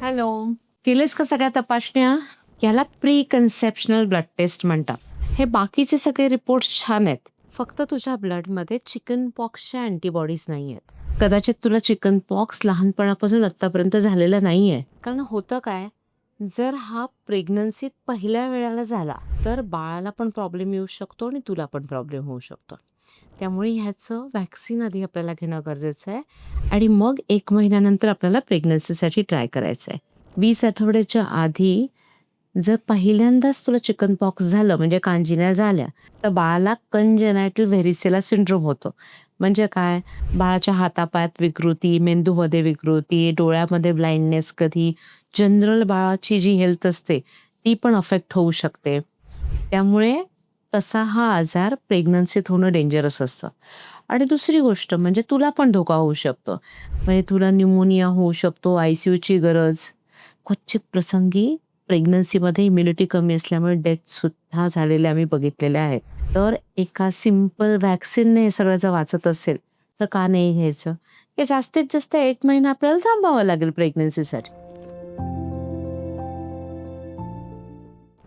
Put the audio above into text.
Hello. केलेस का सगळ्या तपासण्या? याला प्री कन्सेप्शनल ब्लड टेस्ट म्हणतात. हे बाकीचे सगळे रिपोर्ट्स छान आहेत. फक्त तुझ्या ब्लडमध्ये चिकन पॉक्सच्या अँटीबॉडीज नाही आहेत. कदाचित तुला चिकन पॉक्स लहानपणापासून आतापर्यंत झालेला नाहीये. कारण होतं काय, जर हा प्रेग्नन्सीत पहिल्या वेळेला झाला तर बाळाला पण प्रॉब्लेम येऊ शकतो आणि तुला पण प्रॉब्लेम होऊ शकतो. त्यामुळे ह्याचं व्हॅक्सिन आधी आपल्याला घेणं गरजेचं आहे आणि मग 1 महिन्यानंतर आपल्याला प्रेग्नन्सीसाठी ट्राय करायचं आहे. 20 आठवड्याच्या आधी जर पहिल्यांदाच तुला चिकन पॉक्स झालं म्हणजे कांजिण्या झाल्या, तर बाळाला कंजेनायटल व्हेरिसेला सिंड्रोम होतो. म्हणजे काय? बाळाच्या हातापायात विकृती, मेंदूमध्ये विकृती, डोळ्यामध्ये ब्लाइंडनेस कधी, जनरल बाळाची जी हेल्थ असते ती पण अफेक्ट होऊ शकते. त्यामुळे तसा हा आजार प्रेग्नन्सीत होणं डेंजरस असतं. आणि दुसरी गोष्ट म्हणजे तुला पण धोका होऊ शकतो. म्हणजे तुला न्यूमोनिया होऊ शकतो, आयसीयूची गरज. क्वचित प्रसंगी प्रेग्नन्सीमध्ये इम्युनिटी कमी असल्यामुळे डेथसुद्धा झालेले आम्ही बघितलेले आहेत. तर एका सिंपल व्हॅक्सिनने हे सगळं जर वाचत असेल, तर का नाही घ्यायचं? हे जास्तीत जास्त 1 महिना आपल्याला थांबावं लागेल प्रेग्नन्सीसाठी.